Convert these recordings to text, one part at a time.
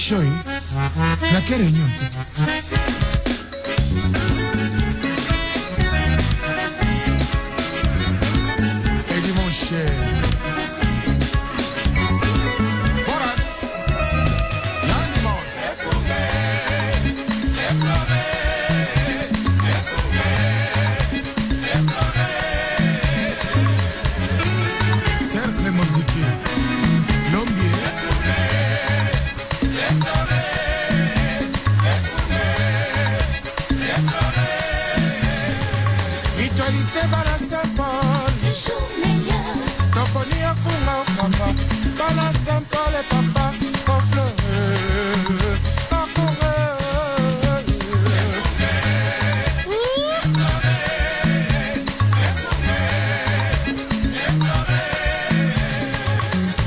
Choi, na quelle réunion? Eddie mon cher. Cercle musique, Lombier. Mutualité Bala Saint-Paul, toujours meilleur. Toponi Akunga Okamba, Bala Saint-Paul et papa, Ofle, Akunga.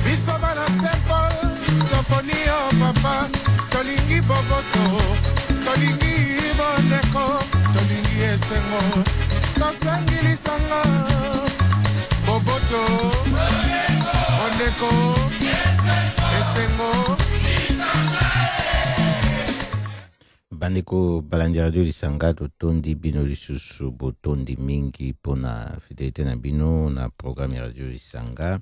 Biso Bala Saint-Paul, Toponi O papa, Tolingi Boboto, Tolingi Boneko, Tolingi Esengo. Tosangili sanga Boboto Ondeko Esengo Bandeko balandi radio lisanga totondi bino lisusu botondi mingi pona fidelité na bino na programme radio lisanga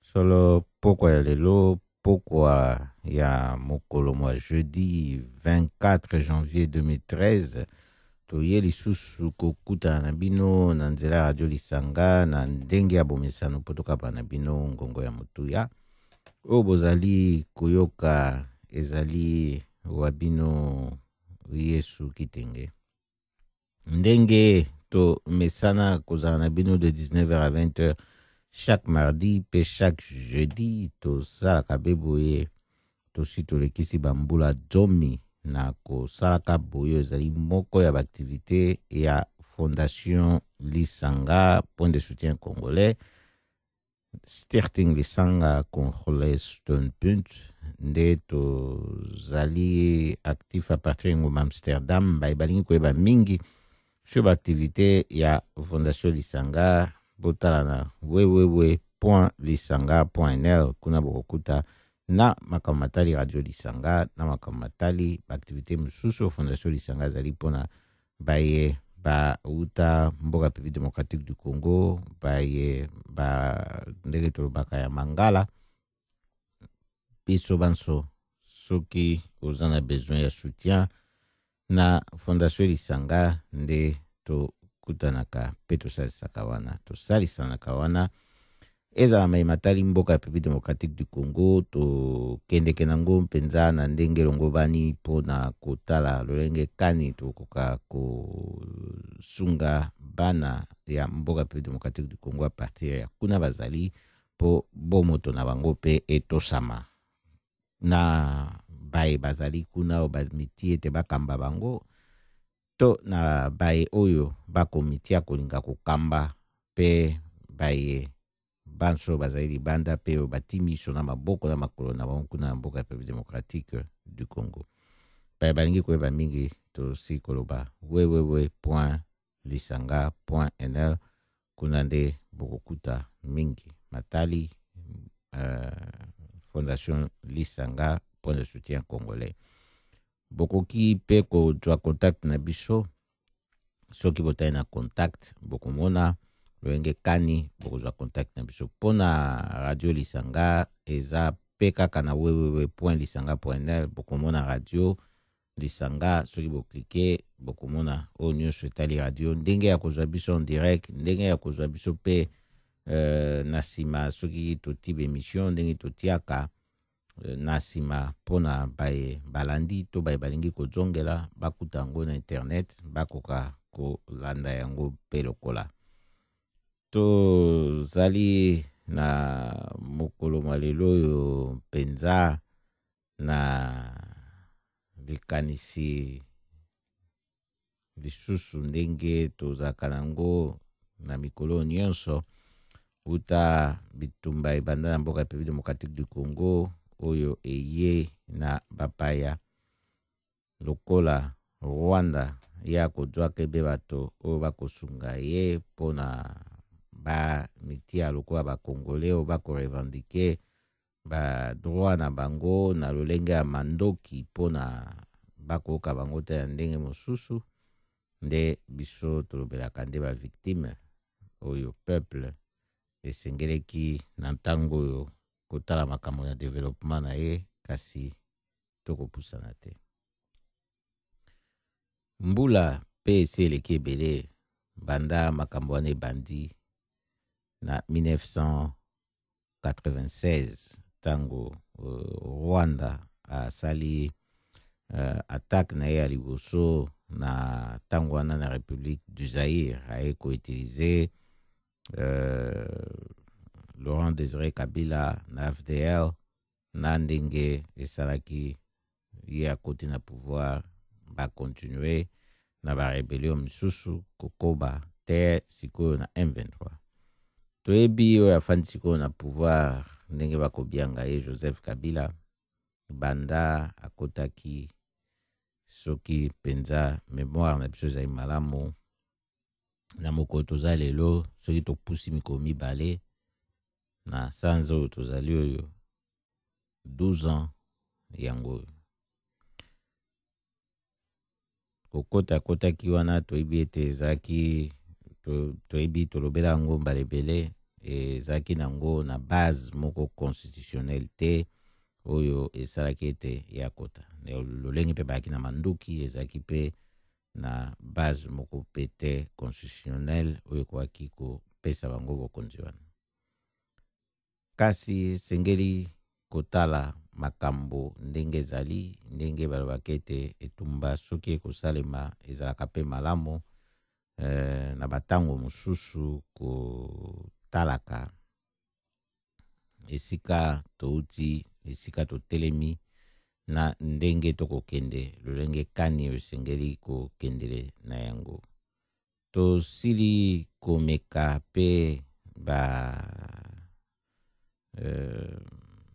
solo pokwa ya lelo pokwa ya mokolo mwa jeudi 24 janvier 2013 toye lisusu kokuta na bino na nzela radio lisanga na ndenge ya bomesano potokapa na bino ngongo ya motuya oyo bozali koyoka ezali wa bino Yesu Kitenge ndenge to mesana kozala na bino de 19h à 20h chaque mardi pe chaque jeudi to salaka beboye tosi tolekisi bambula zomi na kosalaka boyo ezali moko ya baaktivité ya Fondation Lisanga Point de soutien congolais Stichting Lisanga Congolais Standpunt nde tozali actif à partir ngoma Amsterdam balingi koyeba mingi sur baaktivité ya Fondation Lisanga botala na www.lisanga.nl kuna bokokuta na makamatali radio Lisanga na makamatali activité mususu Fondation Lisanga zali pona baye ba uta mboka République démocratique du Congo baye ba ndenge tolobaka ya Mangala biso banso soki ozana besoin ya soutien na Fondation Lisanga nde to kutanaka pe tosalisaka wana tosalisanaka wana ezala mai matali mboka République démocratique du Congo to kendeke nango mpenza na ndenge longo bani pona kotala lolenge kani to koka ko sunga bana ya mboka République démocratique du Congo a partir ya kuna bazali po bomoto na bango pe etosama na baye bazali kuna o bamiti ete bakamba bango to na baye oyo bakomiti ya kolinga kokamba pe baye banso bazali banda pe o batimiso na maboko na makolo na bango kuna mboka ya République démocratique du Congo baye balingi koyeba mingi to si koloba www.lisanga.nl kuna nde bokokuta mingi matali Fondation Lisanga Point de soutien congolais bokoki pe ko jwa contact na biso soki botai na contact bokomona loenge kani bokozwa contact na biso pona radio Lisanga eza pe kaka na www.lisanga.nl bokomona radio Lisanga soki boklike bokomona o nyonso etali radio ndenge ya kozwa biso en direct ndenge ya kozwa biso pe na sima soki totiba émission ndenge totiaka na sima pona baye balandi to baye balingi kozongela bakuta yango na internet bakoka kolanda yango pe lokola to zali na mokolo malelo yo mpenza na likanisi lisusu ndenge tozalaka nango na mikolo nyonso uta bitumba ebanda na mboka République démocratique du Congo oyo eye na bapaya lokola Rwanda ya kozwaka ebe bato oyo bakosunga ye pona ba mitia lokola ba Congolais oyo bako revendiquer ba droit na bango na lolenge ya mandoki mpona bakoyoka bango te na ndenge mosusu nde biso tolobelaka nde bavictime oyo peuple esengeleki na ntango oyo kotala makambo ya developement na ye kasi tokopusana te. Mbula mpe esi eleki ebele banda makambo wana ebandi na 1996 ntango Rwanda asali attaque na ye ya liboso na ntango wana na République du Zaïre aye koutilize Laurent Désiré Kabila na FDL na ndenge esalaki ye akoti na pouvoir bakontinue na barebelio misusu kokoba te sikoyo na M23. Toyebi oyo afandi sikoyo na pouvoir ndenge bakobianga ye Joseph Kabila banda akotaki soki penza mémoire na biso ezali malamu na mokolo toza lelo soki topusi mikolo mibale na sanza oyo tozali oyo 12 ans yango oyo kokotaki wana toyebi ete ezalaki toyebi tolobela yango mbala ebele ezalaki nango na base moko constitutionnelle te oyo esalaki ete yakota lolenge mpe bayaki na manduki ezalaki mpe na base moko mpe te constitutionnelle oyo ekwaki kopesa bango bokonzi wana. Kasi sengeli kotala makambo ndenge ezali ndenge balobaki ete etumba soki ekosalema ezalaka mpe malamu na batango mosusu kotalaka esika touti esika totelemi na ndenge tokokende lolenge kani esengeli kokendele na yango. Tosili komeka pe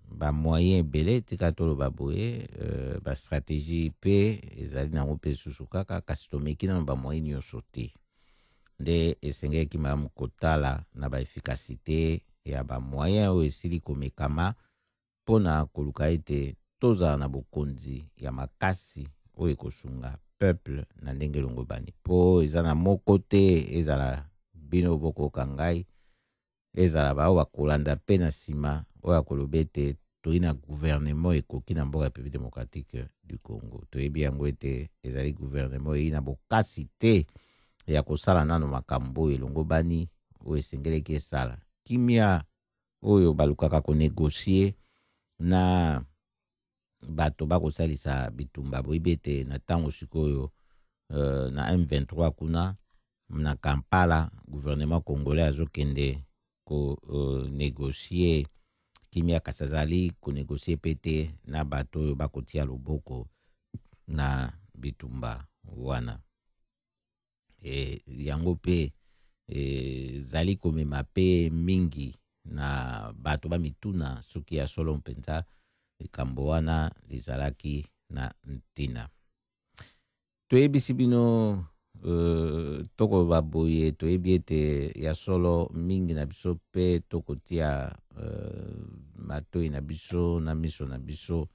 ba moyen ebele tika toloba boye ba stratégie pe ezali nango mpe susu kaka kasi tomeki nano ba moyen nyonso te nde esengelaki malamu kotala na ba efficacité ya ba moyen oyo esili komekama mpona koluka ete tozala na bokonzi ya makasi oyo ekosunga peuple na ndenge elongo bani mpo eza na moko te ezala bino bokoka ngai ezala bao bakolanda mpe na nsima oyo akoloba ete toyi na gouvernement ekoki na mboka ya République démocratique du Congo. Toyebi yango ete ezali gouvernement eyi na bokasi te ya kosala nano makambo oyo elongo bani oyo esengeleki esala kimia oyo balukaka konegocie na bato bakosalisa bitumba boyebi ete na ntango sikoyo na M23 kuna na Kampala gouvernement congolais azokende konegocie kimia kasi azali konegocie pete na bato oyo bakotia loboko na bitumba wana yango mpe zali komema pe mingi na bato bamituna soki ya solo mpenza likambo wana lizalaki na ntina. Toyebisi bino tokoloba boye toyebi ete ya solo mingi na biso pe tokotia matoi na biso na miso na biso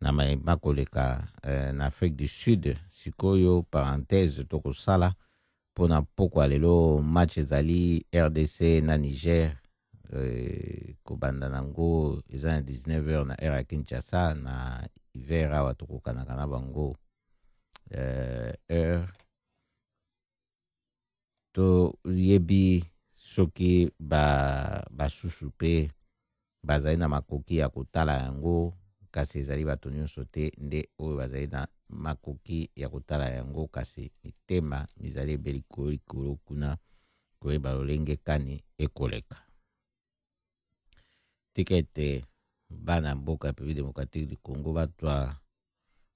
na mayeba koleka na Afrique du Sud sikoyo parenthèse tokosala mpona pokwa lelo match ezali RDC na Niger kobanda nango eza na 19h na era ya Kinshasa na hiver awa tokokanaka na bango heure toyebi soki basusu mpe bazali na makoki ya kotala yango kasi ezali bato nyonso te nde oyo bazali na makoki ya kotala yango kasi mitema mizali ebeli likolo kuna koyeba lolenge kani ekoleka tika ete bana mboka ya République démocratique du Congo batwa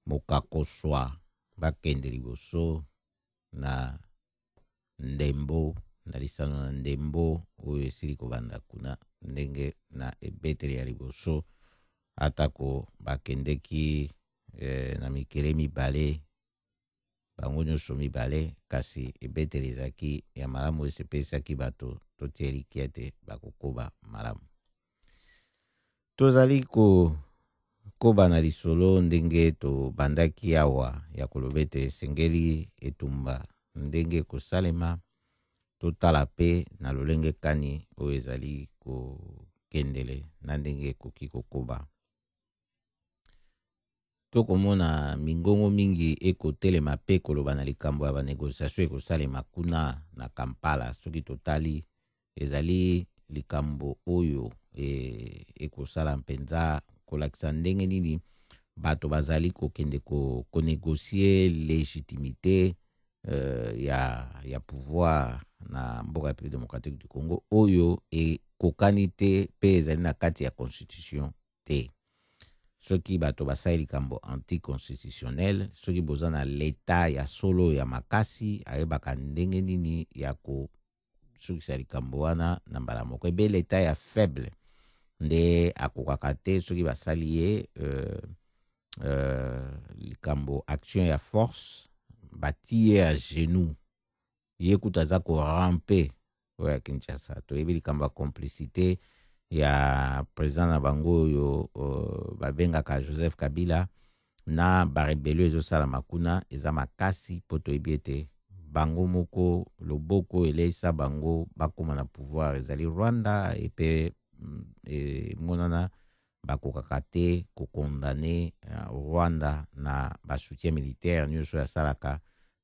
mokakoswa bakende liboso na ndembo na lisano na ndembo oyo esili kobanda kuna ndenge na ebeteli ya liboso atako bakendeki na mikele mibale bango nyonso mibale kasi ebeteli ezalaki ya malamu esepesaki bato totia likia ete bakokoba malamu. tozali koba na lisolo ndenge tobandaki awa ya koloba ete esengeli etumba ndenge kosalema totala pe na lolenge kani oyo ezali kokendele na ndenge ekoki kokoba. Tokomona mingongo mingi ekotelema pe koloba na likambo ya banegociation ekosalema kuna na Kampala. Soki totali ezali likambo oyo ekosala mpenza kolakisa ndenge nini bato bazali kokende konegocie légitimité ya pouvoir na mboka ya République démocratique du Congo oyo ekokani te pe ezali na kati ya constitution te. Soki bato basali likambo anticonstitutionnel, soki boza na leta ya solo ya makasi ayebaka ndenge nini ya sukisa likambo wana na mbala moko. Ebe leta ya faible nde akokaka te soki basali ye likambo action ya force bati ye a genou ye kuta aza korampe oyo ya Kinshasa. Toyebi likambo ya complicité ya président na bango oyo babengaka Joseph Kabila na barebelio ezosalama kuna eza makasi po toyebi ete bango moko loboko eleisa bango bakoma na pouvoir ezali Rwanda epe monana bakokaka te kokondane Rwanda na basoutien militaire nyonso yasalaka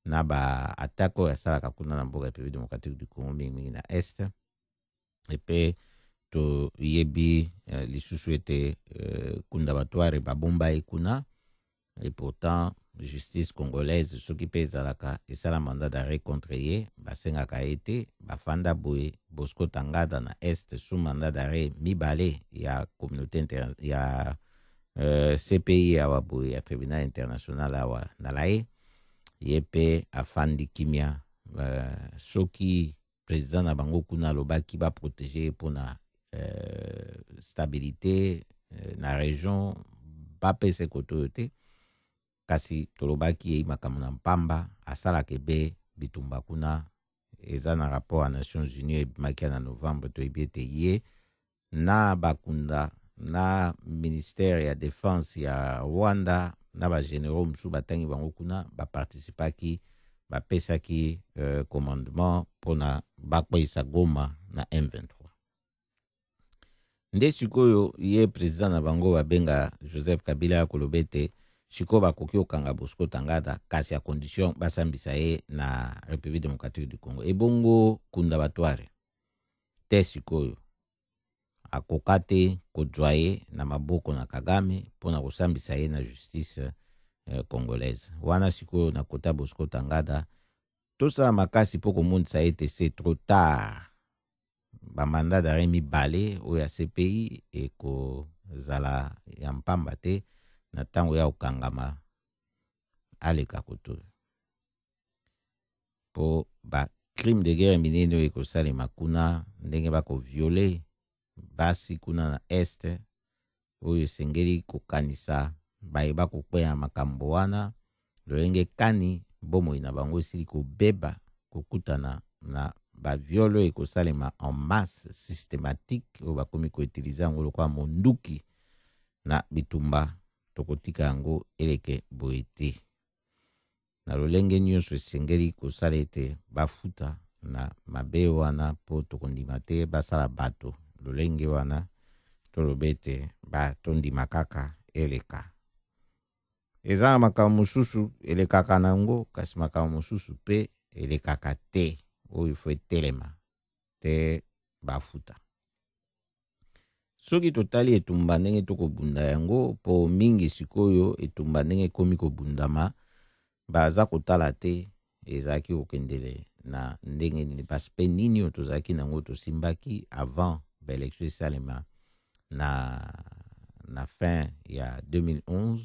na baatake oyo yasalaka kuna na mboka ya République démocratique du Congo mingi na este. Epe toyebi lisusu ete kunda batware babomba ye kuna et pourtant justice congolaise soki pe ezalaka esala mandat d'arrêt contre ye basengaka ye te bafanda boye Bosco Tangada na este sous mandat d'arrêt mibale ya communauté ya CPI awa boye ya tribunal international awa na laye ye pe afandi kimia soki président na bango kuna alobaki baprotege mpona stabilité na région bapese koto oyo te kasi tolobaki ye makambo na mpamba asalaka ebe bitumba kuna eza na rapport ya Nations Unies ebimaki na novembre toyebi ete ye na bakunda na ministère ya défense ya Rwanda na bagénéraux mosusu batangi bango kuna baparticipaki bapesaki commandement mpona bakweyisa Goma na M23. Nde sikoyo ye président na bango babenga Joseph Kabila ya koloba ete sikoyo bakoki okanga Bosco Tangada kasi ya condition basambisa ye na République démocratique du Congo. Ebongo kunda batware te sikoyo akoka te kozwa ye na maboko na Kagame mpona kosambisa ye na justice congolaise. Wana sikoyo na kota Bosco Tangada tosala makasi mpo komonisa ete c'est trop tard. Bamanda d'arrêt mibale oyo ya CPI ekozala ya mpamba te na ntango ya okangama aleka koto po ba crime de guerre minene oyo ekosalema kuna ndenge bakoviole basi kuna na este oyo esengeli kokanisa bayeba kokweya makambo wana lolenge kani bomoi na bango esili kobeba kokutana na baviolo ekosalema en masse systématique oyo bakomi koutilize yango lokola monduki na bitumba tokotika yango eleke boye te. Na lolenge nyonso esengeli kosala ete bafuta na mabe wana po tokondima te basala bato lolenge wana toloba ete batondima kaka eleka. Eza na makambo mosusu elekaka nango kasi makambo mosusu pe elekaka te oyo ifo etelema te bafuta. Soki totali etumba ndenge tokobunda yango po mingi sikoyo etumba ndenge komi kobundama baza kotala te ezalaki kokendele na ndenge nini paspe nini oyo tozalaki nango tosimbaki avant baelektio esalema na fin ya 2011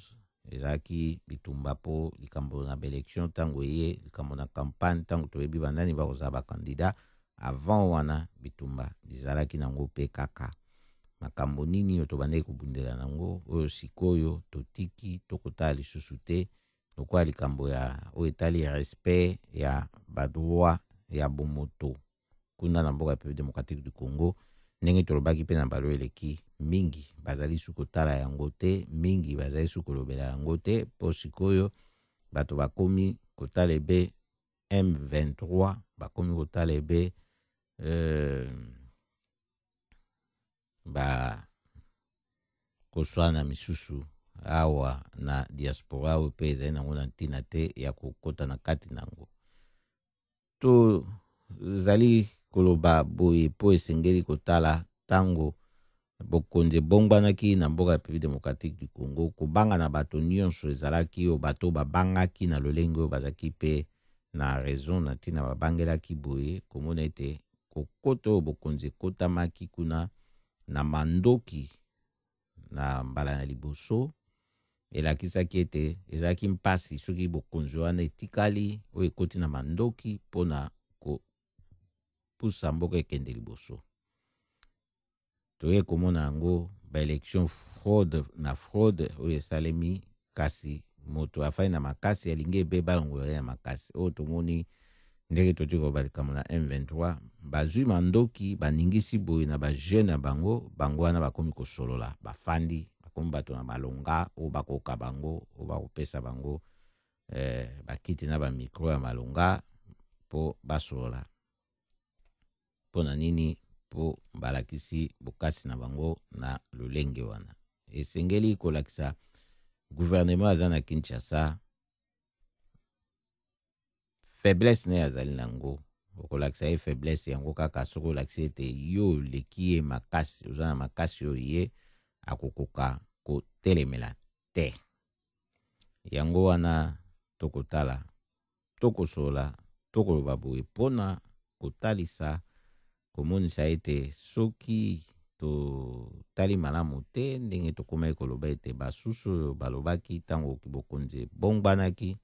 ezalaki bitumba po likambo na baelektio ntango eye likambo na campagne ntango toyebi bandani bakozala bakandida avant wana bitumba bizalaki nango pe kaka makambo nini oyo tobandeki kobundela nango oyo sikoyo totiki tokotala lisusu te lokola likambo ya oyo etali ya respect ya badroit ya bomoto kuna na mboka ya République démocratique du Congo ndenge tolobaki mpe na balo eleki mingi bazali su kotala yango te, mingi bazali su kolobela yango te, mpo sikoyo bato bakomi kotala ebe M23 bakomi kotala ebe ba koswana misusu awa na diaspora oyo mpe ezali nango na ntina te ya kokota na kati nango. Tozali koloba boye mpo esengeli kotala ntango bokonzi ebongwanaki na mboka ya République démocratique du Congo, kobanga na bato nyonso ezalaki oyo bato babangaki na lolenge oyo bazalaki mpe na raison na ntina babangelaki boye, komona ete kokota oyo bokonzi ekotamaki kuna na mandoki na mbala na liboso, elakisaki ete ezalaki mpasi soki bokonzi wana etikali oyo ekoti na mandoki mpona kopusa mboka ekende liboso. Toye komona yango baelection fraude oyo esalemi, kasi moto afai na makasi alingi ebe balongola ya makasi oyo tomoni ndenge toti koba likambo na M23 bazwi mandoki baningisi boye na bajeune na bango wana bakomi kosolola bafandi bakomi bato na malonga oyo bakoka bango oyo bakopesa bango bakiti na bamikro ya malonga mpo basolola. Mpo na nini? Po balakisi bokasi na bango na lolenge wana. Esengeli kolakisa gouvernement aza na Kinshasa faiblesse ne azali nango, okolakisa ye faiblesse yango kaka soko olakisi ete yo leki ye makasi, oza na makasi oyo ye akokoka kotelemela te. Yango wana tokotala, tokosola, tokoloba boye mpona kotalisa komonisa ete soki totali malamu te ndenge tokomaki koloba ete basusu oyo balobaki ntango bokonzi ebongwanaki,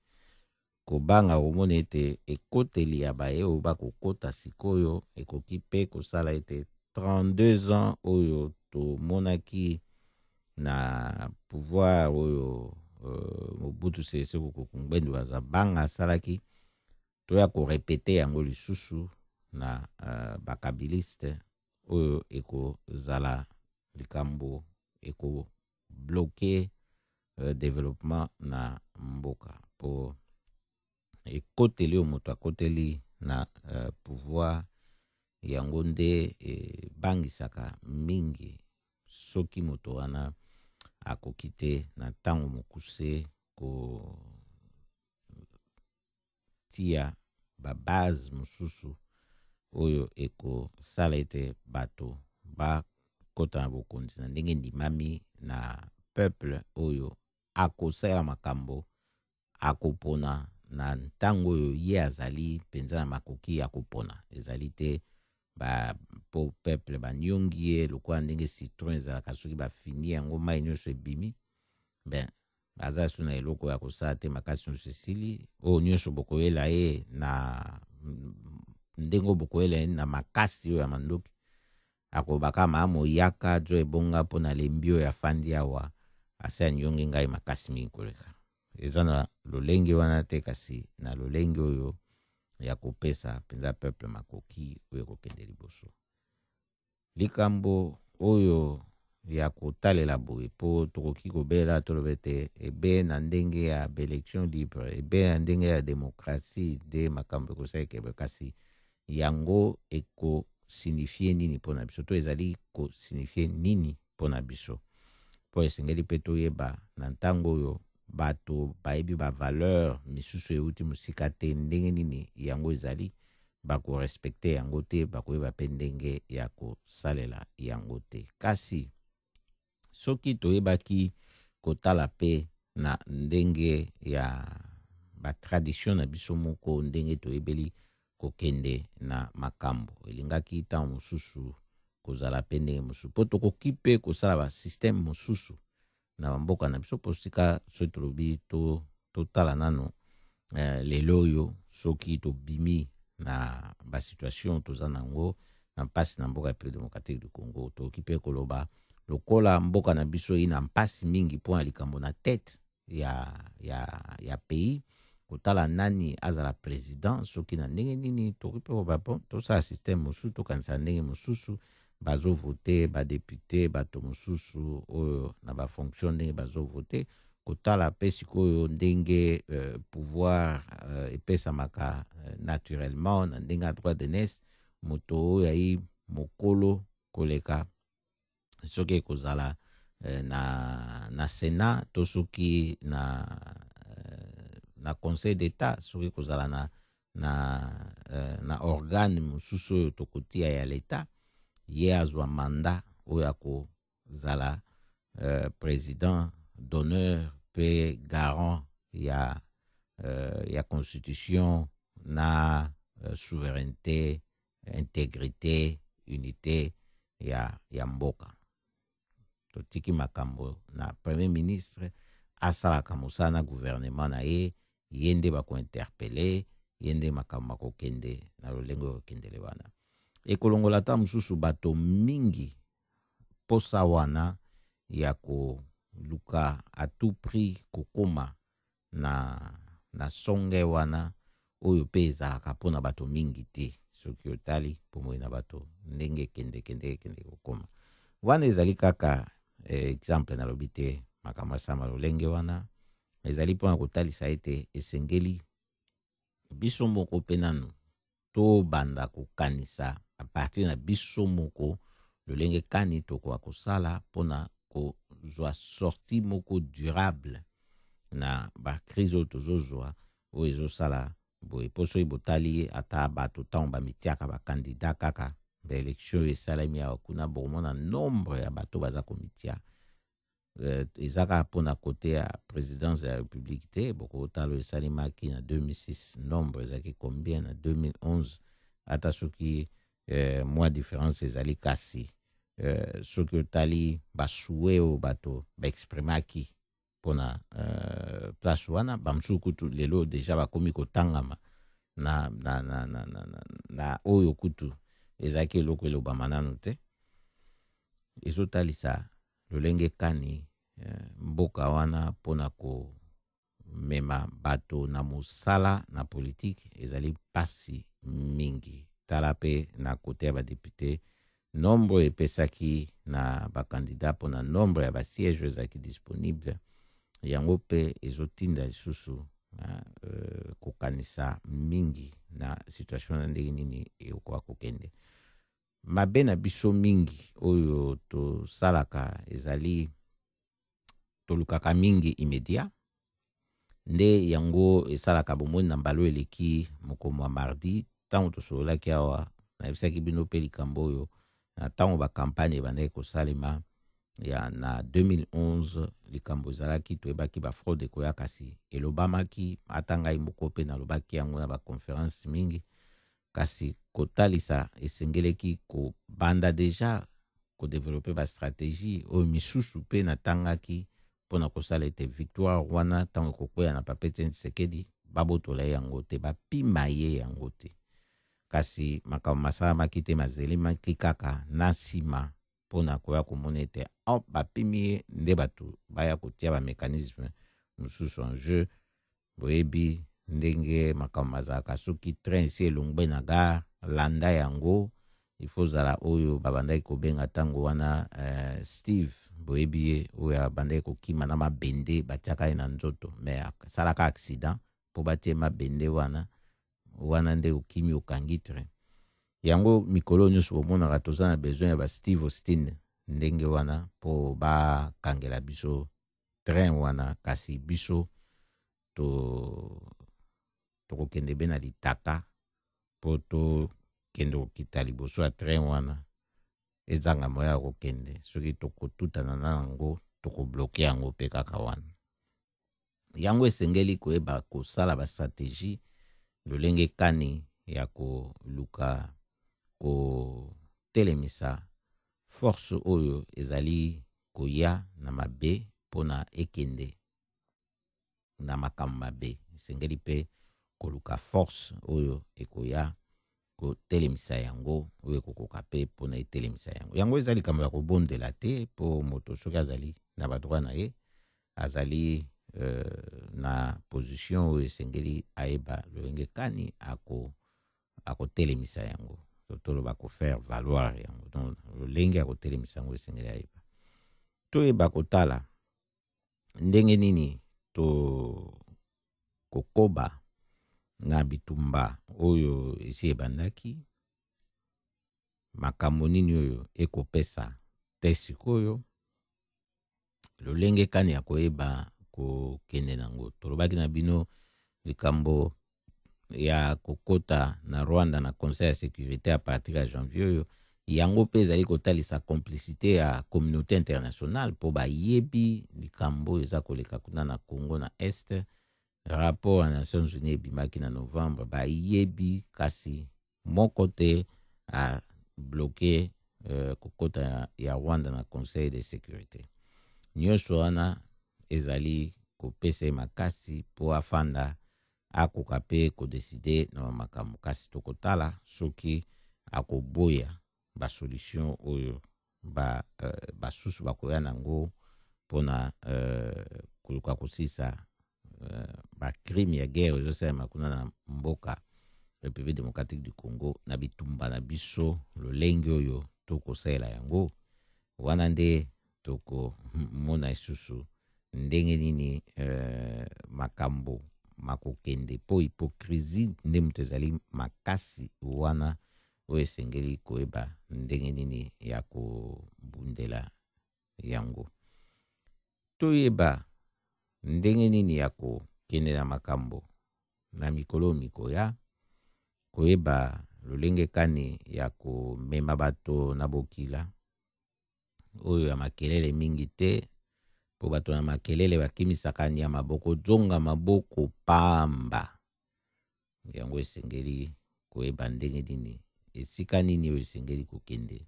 kobanga komona ete ekoteli ya baye oyo bakokota sikoyo ekoki mpe kosala ete 32 ans oyo tomonaki na pouvoir oyo Mobutu Sese Seko Ngbendu baza banga asalaki, toya korepete yango lisusu na bakabiliste oyo ekozala likambo eko bloquer développement na mboka po ekoteli oyo moto akoteli na pouvoir yango nde bangisaka mingi soki moto wana akoki te na ntango mokuse kotia babase mosusu oyo ekosala ete bato bakota na bokonzi na ndenge ndimami na peuple oyo akosala makambo akopona na ntango oyo ye azali mpenza na makoki ya kopona. Ezali te po peuple banyongi ye lokola ndenge citron ezalaka soki bafini yango mai nyonso ebimi, ben aza su na eloko ya kosala te, makasi nyonso esili oyo nyonso bokoyela ye na ndenge bokoyela ye na makasi oyo ya mandoki, akobaka maamo yaka jo ebonga mpo na lembi oyo afandi awa ase anyongi ngai makasi mingi koleka. Eza na lolenge wana te, kasi na lolenge oyo ya kopesa mpenza peuple makoki oyo kokende liboso. Likambo oyo ya kotalela boye po tokoki kobela tolobe te ebe na ndenge ya élection libre, ebe na ndenge ya démocratie de makambo ekosalekebe, kasi yango eko signifie nini mpona biso, to ezali ko signifie nini mpona biso, po esengeli mpe toyeba na ntango oyo bato bayebi ba valeur misusu euti mosika te ndenge nini yango ezali, bakorespecte yango te, bakoyeba mpe ndenge ya kosalela yango te. Kasi soki toyebaki kotala mpe na ndenge ya batradition na biso moko, ndenge toyebeli kokende na makambo, elingaki ntango mosusu kozala mpe ndenge mosusu po tokoki mpe kosala basysteme mosusu na mboka na biso, po sika soki tolobi totala nano lelo oyo soki tobimi na basituation toza nango na mpasi na mboka ya République démocratique du Congo, tokoki mpe koloba lokola mboka na biso ina mpasi mingi mpo na likambo na tete ya pays, kotala nani azala président soki na ndenge nini, tokoki mpe koba bon tosala système mosusu, tokanisa ndenge mosusu bazo voter ba député bato mosusu oyo na ba fonction ndenge bazo voter kotala pe sikoyo ndenge pouvoir epesamaka naturellement na ndenge ya droit de nes moto oyo ai mokolo koleka soki ekozala na Sénat to soki na Conseil d'État soki ekozala na organe mosusu oyo tokotia ya l'État ye azwa mandat oyo akozala président d'honneur pe garant ya constitution na souveraineté intégrité unité ya mboka totiki makambo na premier ministre asalaka mosala na gouvernement na ye nde bakointerpele ye nde makambo akokende na lolenge okendele wana ekolongola ta mosusu bato mingi posa wana ya koluka à tout prix kokoma na songe wana oyo pe ezalaka mpona bato mingi te soki otali pomoi na bato ndenge kende kokoma wana ezali kaka exemple nalobi te makambo asama lolenge wana ezali mpona kotalisa ete esengeli biso moko mpe nanu tobanda kokanisa a partir na biso moko lolenge kani tokoka kosala mpona kozwa sorti moko durable na bakrize oyo tozozwa oyo ezosala boye mpo soki botali ata bato ntango bamitiaka bakandida kaka baelektio oyo esalami awa kuna bokomona nombre ya bato baza komitia eza kaka mpona kote ya présidence ya république te bokotala oyo esalimaki na 2006 nombre ezalaki combien na 2011 ata soki mwa différence ezali kasi soki otali basouwe oyo bato baexprimaki mpona place wana bamosusu kutu lelo deja bakomi kotangama na oyo kutu ezalaki eloko elobama nanu te ezotalisa lolenge kani mboka wana mpona komema bato na mosala na politike ezali mpasi mingi tala mpe na kote ya badepute nombre epesaki na bakandida mpona nombre ya basiège ezalaki disponible yango mpe ezotinda lisusu kokanisa mingi na situation na ndenge nini ekoka kokende mabe na biso mingi oyo tosalaka ezali tolukaka mingi immédiat nde yango esalaka bomoni na mbala eleki mokomo wa mardi ntango tosololaki awa nayebisaki bino mpe likambo oyo na ntango bakampagne ebandaki kosalema ya na 2011 likambo ezalaki toyebaki bafraude ekoya kasi elobamaki ata ngai moko mpe nalobaki yango na baconférence mingi kasi kotalisa esengeleki kobanda deja kodevelope bastratégie oyo misusu mpe natangaki mpona kosala ete victoire wana ntango ekokwea na Papa Etienne Tshisekedi babotola ye yango te bapima ye yango te kasi makambo masalamaki te mazelimaki kaka na nsima mpona koya komona ete bapimi ye nde bato baya kotia bamécanisme mosusu en jeu boyebi ndenge makambo mazalaka soki train esi elongwe na gare landa yango ifo zala oyo babandaki kobenga ntango wana Steve boyebi ye oyo abandaki kokima na mabende batiaka ye na nzoto me asalaka accident mpo batie mabende wana nde okimi okangi train yango mikolo nyonso bomonaka toza na besoin ya ba Steve Austin ndenge wana mpo bakangela biso train wana kasi biso tokokende be na litata mpo tokende kokita liboso ya train wana ezanga moya ya kokende soki tokotutana na yango tokobloke yango mpe kaka wana yango esengeli koyeba kosala bastratégie lolenge kani ya koluka kotelemisa force oyo ezali koya na mabe mpona ekende na makambo mabe esengeli mpe koluka force oyo ekoya kotelemisa yango oyo ekokoka mpe mpona etelemisa yango ezali likambo ya kobondela te mpo moto soki azali na badroit na ye azali na position oyo esengeli ayeba lolenge kani akotelemisa yango toloba ko faire valoir yango donc lolenge ya kotelemisa yango esengeli ayeba toyeba kotala ndenge nini to kokoba na bitumba oyo esi ebandaki makambo nini oyo ekopesa te sikoyo lolenge kani ya koyeba kokende nango tolobaki na bino likambo ya kokota na Rwanda na Conseil ya sécurité à partir ya janvier oyo yango mpe ezali kotalisa complicité ya communauté internationale mpo bayebi likambo eza koleka kuna na Congo na Este rapport ya Nations Unies ebimaki na novembre bayebi kasi moko te a bloqué kokota ya Rwanda na Conseil de sécurité nyonso wana ezali kopesa makasi mpo afanda akoka mpe kodeside na makambo kasi tokotala soki akoboya basolution oyo basusu bakoya nango mpona koluka kosisa bacrime ya guerre ezosalema kuna na mboka République démocratique du Congo na bitumba na biso lolenge oyo tokosalela yango wana nde tokomona lisusu ndenge nini makambo makokende po hypocrisie nde moto ezali makasi wana oyo esengeli koyeba ndenge nini ya kobundela yango toyeba ndenge nini ya kokende na makambo na mikolo mikoya koyeba lolenge kani ya komema bato na bokila oyo ya makelele mingi te po bato na makelele bakimisaka ya maboko zonga maboko pamba yango esengeli koyeba ndenge nini esika nini oyo esengeli kokende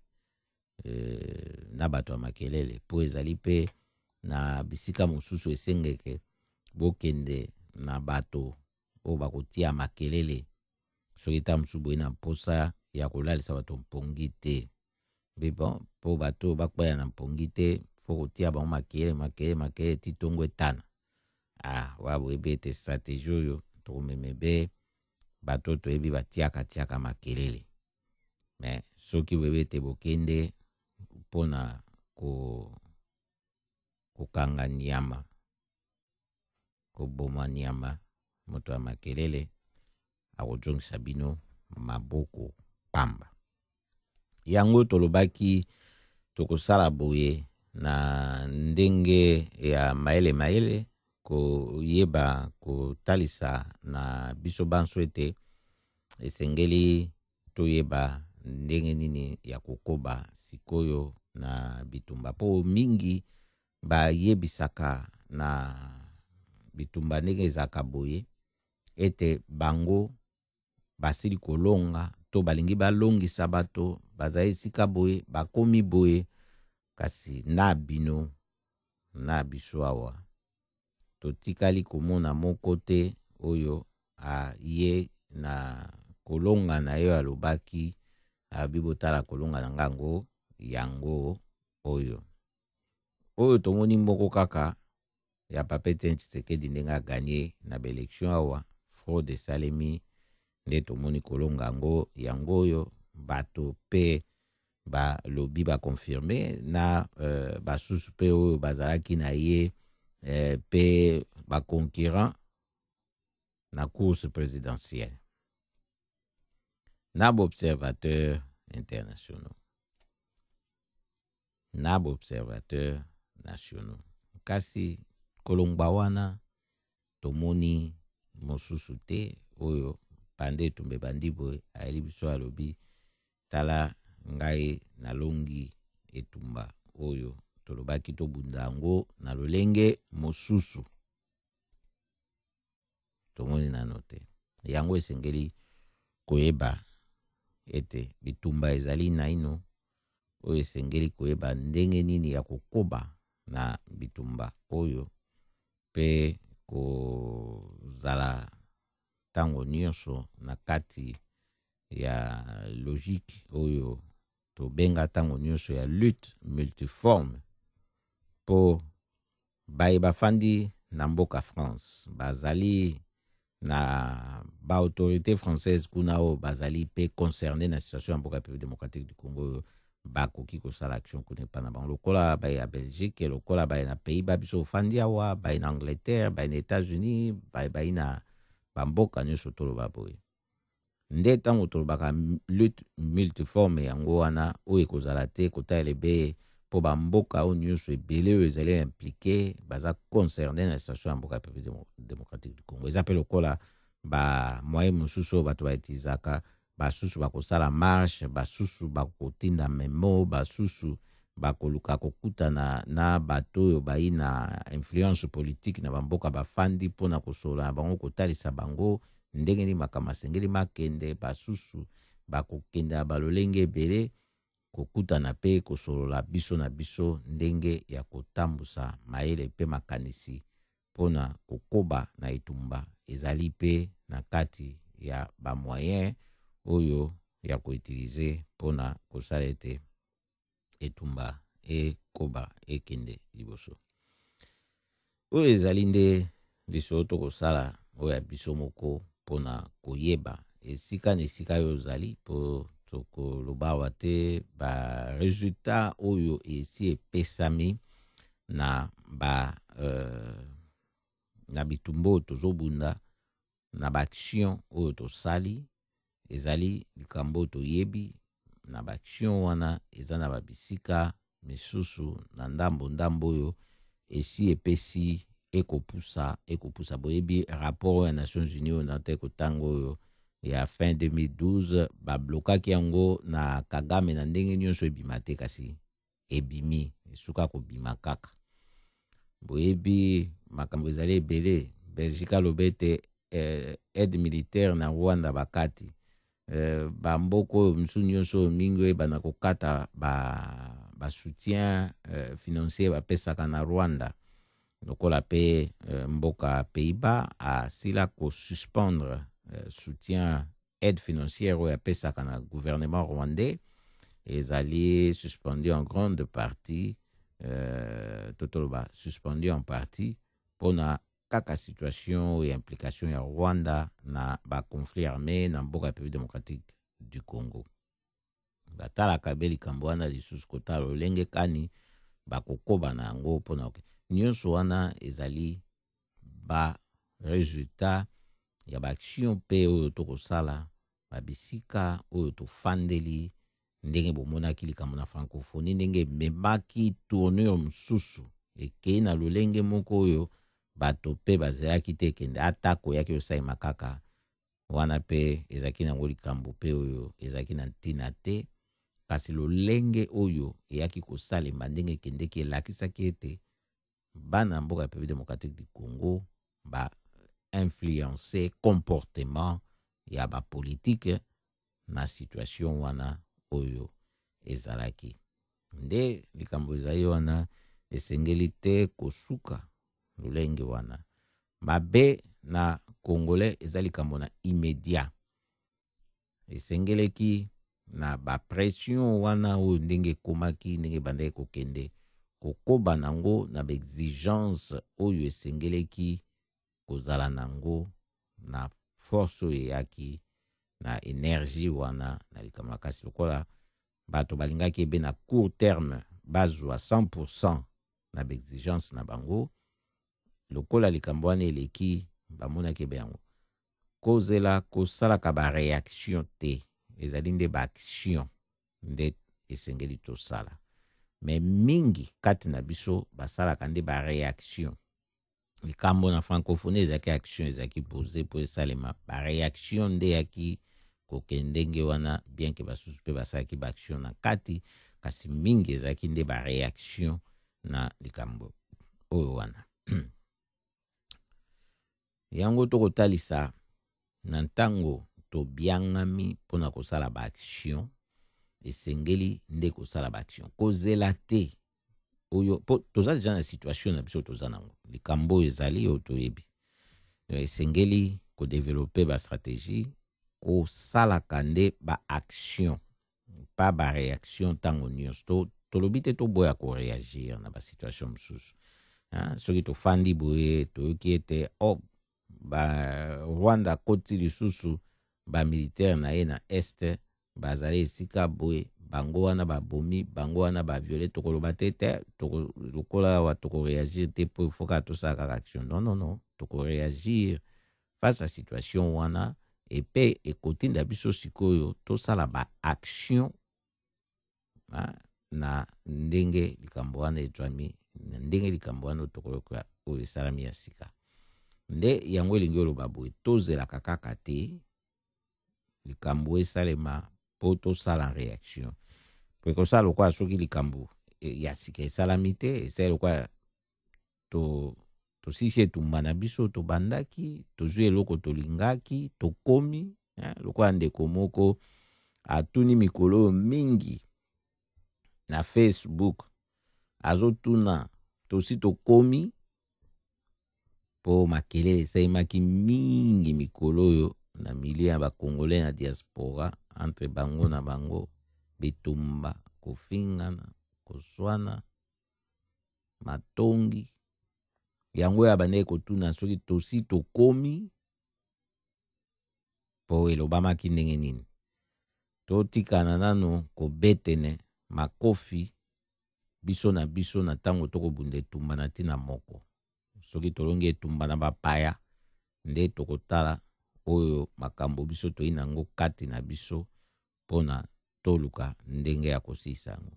na bato ya makelele po ezali mpe na bisika mosusu esengeke bokende na bato oyo bakotia makelele soki ta mosusu boye na mposa ya kolalisa bato mpongi te bon po bato bakwaya na mpongi te fo kotia bango makelele ti tongo etana wa boyebi ete stratégie oyo tokomemebe bato toyebi batiaka makelele mais soki boyebi ete bokende mpona kokanga nyama koboma nyama moto ya makelele akozongisa bino maboko pamba yango tolobaki tokosala boye na ndenge ya mayele koyeba kotalisa na biso banso ete esengeli toyeba ndenge nini ya kokoba sikoyo na bitumba po mingi bayebisaka na bitumba ndenge ezaka boye ete bango basili kolonga to balingi balongisa bato bazali esika boye bakomi boye kasi na bino na biso awa totikali komona moko te oyo ye na kolonga na yo alobaki bibotala kolonga na ngango yango oyo tomoni moko kaka ya Papa Etienne Tshisekedi ndenge aganye na baelection awa fraude esalemi nde tomoni kolonga yango oyo bato pe balobi bakonfirme na basusu pe oyo bazalaki na ye pe baconquérant na course présidentielle na baobservateur internationaux na baobservateur nationaux kasi kolongba wana tomoni mosusu te oyo pande tumbe bandi boye ayeli biso alobi tala ngai nalongi etumba oyo tolobaki tobunda yango na lolenge mosusu tomoni nano te yango esengeli koyeba ete bitumba ezali naino oyo esengeli koyeba ndenge nini ya kokoba na bitumba oyo pe kozala tango nyonso na kati ya logique oyo tobenga tango nyonso ya lutte multiforme po baye bafandi na mboka France bazali na ba autorité française kuna o bazali pe concerné na situation ya mboka République démocratique du Congo bakoki kosala action kuna pa na bango lokola baye na Belgique lokola baye na Pays-Bas biso ofandi awa baye na Angleterre baye na États-Unis baye na bamboka nyonso toloba boye nde ntango tolobaka lutte multiforme yango wana oyo ekozala te kotalela ebe mpo bamboka oyo nyonso ebele oyo ezali implike baza concerné na situation ya mboka République démocratique du Congo eza mpe lokola bamoyen mosusu oyo bato baetilizaka basusu bakosala marche basusu bakotinda memo basusu bakoluka kokutana na bato oyo bayi na influence politique na bamboka bafandi mpona kosolola na bango kotalisa bango ndenge nini makambo asengeli makende basusu bakokende na balolenge ebele kokutana mpe kosolola biso na biso ndenge ya kotambusa mayele mpe makanisi mpona kokoba na etumba ezali mpe na kati ya bamoyen oyo ya koutilize mpona kosala ete etumba ekoba ekende liboso oyo ezali nde liso tokosala oyo ya biso moko mpona koyeba esika na esika oyo ozali mpo tokoloba awa te baresultat oyo esi epesami na na bitumba oyo tozobunda na baaction oyo tosali ezali likambo oyo toyebi na baaction wana eza na babisika misusu na ndambo oyo esi epesi ekopusa boyebi rapport ya Nations Unies oyo na te kotango oyo ya fin 2012 bablokaki yango na Kagame na ndenge nyonso ebima te kasi ebimi esuka kobima kaka boyebi makambo ezali ebele Belgique alobi ete aide militaire na Rwanda bakati bamboka oyo mosusu nyonso mingi oyebana kokata basoutien financier bapesaka na Rwanda lokola pe mboka Pays-Bas asila kosuspendre soutien aide financière oyo apesaka na gouvernement rwandais ezali suspendu en grande partie totoloba suspendu en partie mpona kaka situation et implication ya Rwanda na baconflit armé na mboka République démocratique du Congo batalaka be likambo wana lisusu kotala lolenge kani bakokoba na yango mpona nyonso wana ezali ba resultat ya baaction mpe oyo tokosala babisika oyo tofandeli ndenge bomonaki likambo na francophonie ndenge memaki tournure mosusu ekei na lolenge moko oyo bato mpe bazelaki te ekende atako yaki osalema kaka wana mpe ezalaki nango likambo mpe oyo ezalaki na ntina te kasi lolenge oyo eyaki kosalema ndenge ekendeki elakisaki ete bana mboka ya République démocratique du Congo ba influencer comportement ya ba politique na situation wana oyo ezalaki nde likambo ezali wana esengeli te kosuka lolenge wana mabe na congolais eza likambo na immédiat esengeleki na bapression wana oyo ndenge ekomaki ndenge bandaki kokende kokoba nango na baexigence oyo esengeleki kozala nango na force oyo eyaki na énergie wana na likambo makasi lokola bato balingaki ebe na court terme bazwa 100% na baexigence na bango lokola likambo wana eleki bamonaki ebe yango kozela kosalaka bareaction te ezali nde baaction nde esengeli tosala me mingi kati na biso basalaka nde bareaction likambo na francophonie ezalaki action ezalaki pose po esalema bareaction nde yaki kokendenge wana bien ke basusu mpe basalaki baaction na kati kasi mingi ezalaki nde bareaction na likambo oyo wana yango tokotalisa na ntango tobiangami mpona kosala baaction esengeli nde kosala baaction kozela te oyo po toza deja na situation na biso toza nango likambo oyo ezali oyo toyebi esengeli kodevelope bastratégie kosalaka nde baaction pa bareaction ntango nyonso tolobi te toboya koreagir na basituation mosusu soki tofandi boye toyoki ete ba Rwanda koti lisusu ba militaire na ye na este bazali esika boye bango wana babomi bango wana baviole tokoloba te lokola wa tokoreagir te po ifoka tosala kaka action non tokoreagir face à situation wana epe ekotinda biso sikoyo tosala ba action na ndenge likambo wana etwami na ndenge likambo wana tokoloka oyo esalami ya sika nde yango elingi oloba boye tozelaka kaka te likambo esalema po tosala réaction po ekosala lokola soki likambo ya sika esalami te esali lokola tosisi etumba na biso tobandaki tozwi eloko tolingaki tokomi lokola ndeko moko atuni mikolo mingi na Facebook azotuna tosi tokomi po makelele esalemaki mingi mikolo oyo na milie ya bakongolais na diaspora entre bango na bango bitumba kofingana koswana matongi yango ya bande kotuna soki tosi tokomi po elobamaki ndenge nini totikana nano kobetene makofi biso na ntango tokobunda etumba na ntina moko soki tolongi etumba na bapaya nde tokotala oyo makambo biso toyi nango kati na biso mpona toluka ndenge ya kosisa yango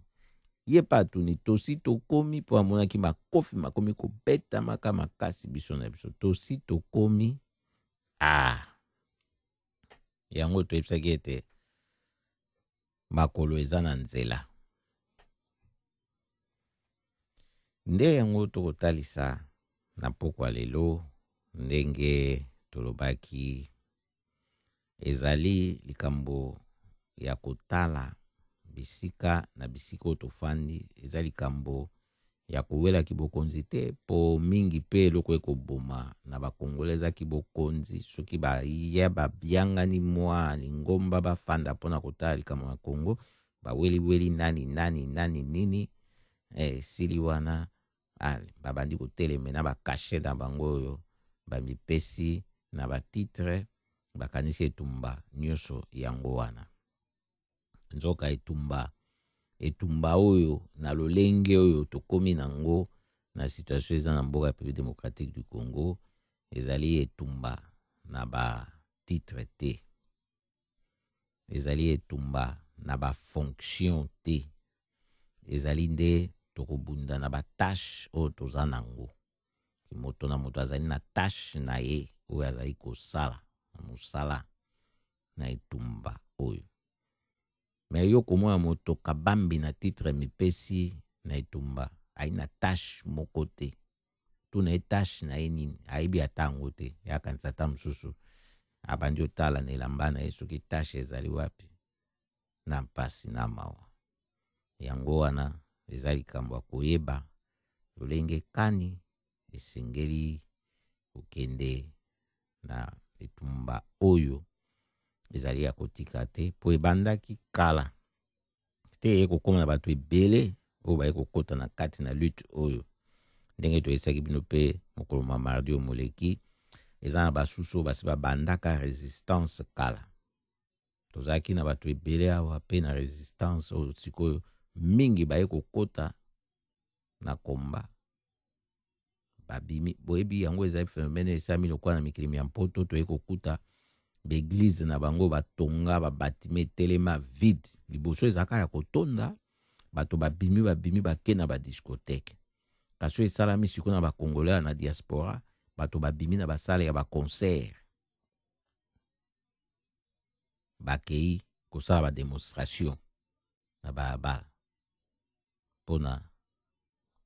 ye patuni tosi tokomi po amonaki makofi makomi kobeta maka makasi biso na biso tosi tokomi yango toyebisaki ete makolo eza na nzela nde yango tokotalisa na pokwa lelo ndenge tolobaki ezali likambo ya kotala bisika na bisika oyo tofandi eza likambo ya kowelaki bokonzi te po mingi pe eloko ekoboma na bakongole ezaki bokonzi soki baya babiangani mwa lingomba bafanda mpona kotala likambo ya Kongo baweliweli nani nini sili wana babandi koteleme na bakashe na bango oyo bamipesi na batitre bakanisi etumba nyonso yango wana nzoka etumba oyo na lolenge oyo tokomi nango na situation eza na mboka ya République démocratique du Congo ezali etumba na batitre te ezali etumba na bafonction te ezali nde tokobunda na batashe oyo toza nango moto na moto azali na tashe na ye oyo azali kosala na mosala na etumba oyo me yo komona moto kabambi na titre mipesi na etumba ayi na tashe moko te tuna ye tashe na ye nini ayebi ata yango te yakanisa ata mosusu abandi otala na elamba na ye soki tashe ezali wapi na mpasi na mawa yango wana eza likambo ya koyeba lolenge kani esengeli kokende na etumba oyo ezali ya kotika te po ebandaki kala te ekokoma na bato ebele oyo baye kokota na kati na lutte oyo ndenge toyesaki bino mpe mokolo ma mardi oyo moleki eza na basusu oyo basi babandaka resistance kala tozalaki na bato ebele awa pe na resistance oyo sikoyo mingi baye kokota na komba babimi boyebi yango ezali phénomène esami lokola na mikili ya mpoto toye kokuta beglise na bango batonga babatime telema vide liboso ezaka ya kotonda bato babimi bake na badiscothèque kasi esalami sikoyo na bakongolais na diaspora bato babimi na basale ya baconcert bakei kosala bademonstration na balabala mpona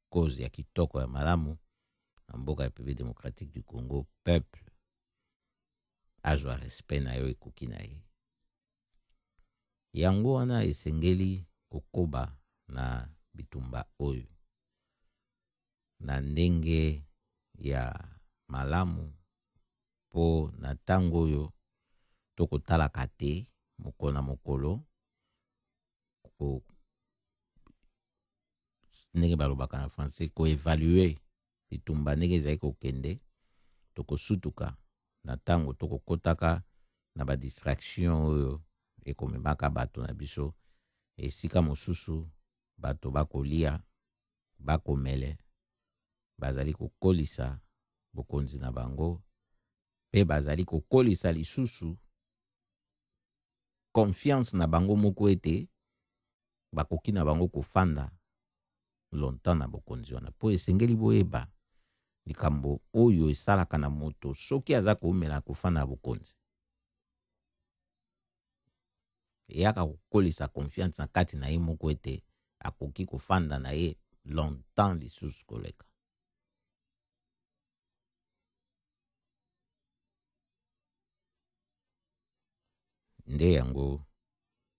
cause ya kitoko ya malamu na mboka ya République démocratique du Congo peuple azwa respect na yo ekoki na ye yango wana esengeli kokoba na bitumba oyo na ndenge ya malamu po na ntango oyo tokotalaka te mokolo na mokolo ndenge balobaka na français koevalue bitumba ndenge ezali kokende tokosutuka na ntango tokokotaka na badistraction oyo ekomemaka bato na biso esika mosusu bato bakolia bakomele bazali kokolisa bokonzi na bango mpe bazali kokolisa lisusu confiance na bango moko ete bakoki na bango kofanda longtemps na bokonzi wana mpo esengeli boyeba likambo oyo esalaka na moto soki aza koumela kofanda na bokonzi eyaka kokolisa confiance na kati na ye moko ete akoki kofanda na ye longtemps lisusu koleka. Nde yango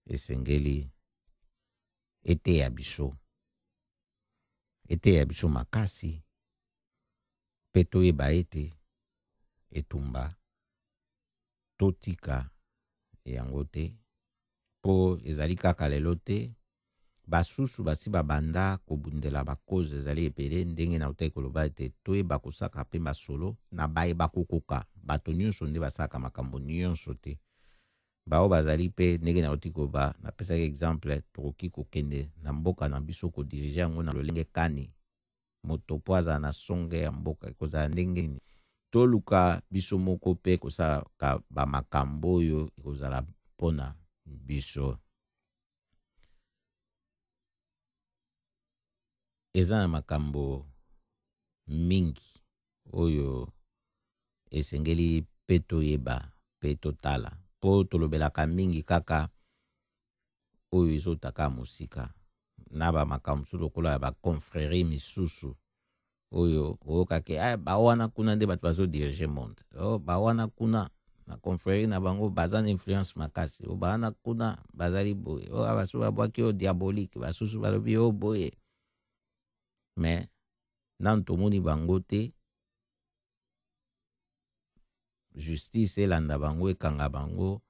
esengeli ete ya biso makasi mpe toyeba ete etumba totika yango te mpo ezali kaka lelo te basusu basi babanda kobundela bakoze ezali ebele ndenge na utaki koloba ete toyeba kosaka mpe masolo na bayeba kokoka bato nyonso nde basalaka makambo nyonso te bao bazali mpe ndenge na utaki koloba napesaki exemple tokoki kokende na mboka na biso kodirige yango na lolenge kani moto po azala na songe ya mboka ekozala ndenge nini toluka biso moko mpe kosalaka bamakambo oyo ekozala mpona biso. Eza na makambo mingi oyo esengeli mpe toyeba mpe totala mpo tolobelaka mingi kaka oyo ezotaka mosika na bamakambo mosusu lokola ya baconfrérie misusu oyo oyokaki bawana kuna nde bato bazodirige monde bawana kuna na confrérie na bango baza na influence makasi bawana kuna bazali boye basusu babwaki oyo diabolique basusu balobi oyo boye mais nanu tomoni bango te justice elanda bango ekanga bango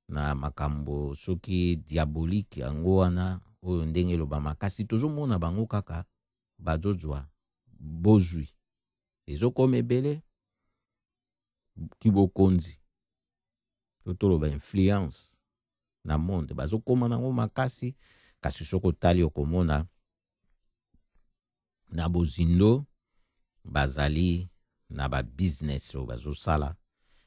na makambo soki diabolique yango wana oyo ndenge eloba makasi tozomona bango kaka bazozwa bozwi ezokoma ebele kibokonzi totoloba influence na monde bazokoma nango makasi kasi soki otali okomona na bozindo bazali na babusiness oyo bazosala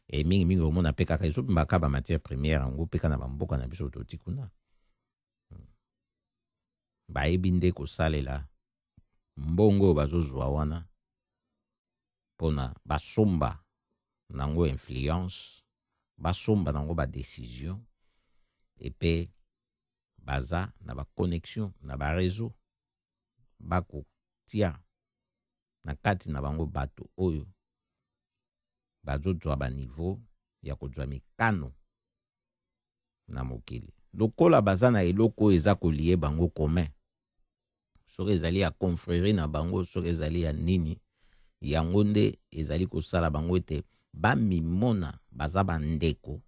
mingi omona mpe kaka ezopimaka bamatière première yango mpe na bamboka na biso toti kuna bayebi nde kosalela mbongo oyo bazozwa wana mpona basomba nango influence basomba nango badécision epe baza na baconnexion na bareseau bakotia na kati na bango bato oyo bazozwa baniveau ya kozwa mikano na mokili lokola baza na eloko oyo eza kolie bango commun soki ezali ya confrérie na bango soki ezali ya nini yango nde ezali kosala bango ete bamimona baza bandeko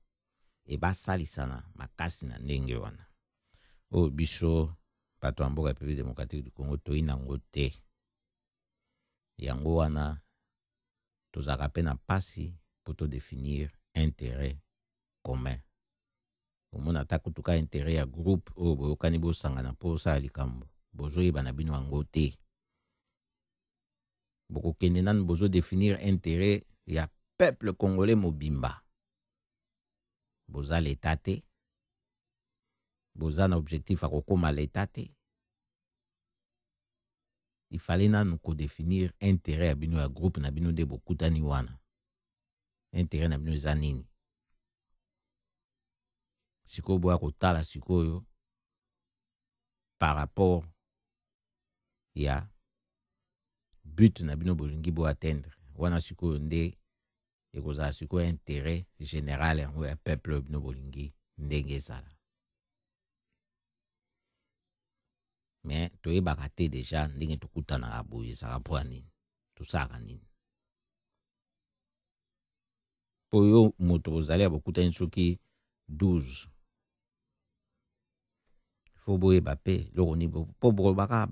ebasalisana makasi na ndenge wana oyo biso bato ya mboka République démocratique du Congo toyi nango te yango wana tozalaka mpe na mpasi mpo todefinir intérêt commun omona ata kutuka intérêt ya groupe oyo boyokani bosangana mpo osala likambo bozoyeba na bino yango te bokokende nanu bozodefinir intérêt ya peuple congolais mobimba boza leta te boza na objectif akokoma leta te ifale nanu kodefinir intérêt ya bino ya groupe na bino nde bokutani wana intérêt na bino eza nini sikoyo boya kotala sikoyo par rapport ya but na bino bolingi bo atteindre wana sikoyo nde ekozala sikoyo intérêt général yango ya peuple bino bolingi ndenge ezala mais toyebaka te deja ndenge tokutanaka boye ezalaka mpo ya nini tosalaka nini mpo yo moto ozali ya bokutani soki 12 fo boyeba mpe loko ni mpo bokolobaka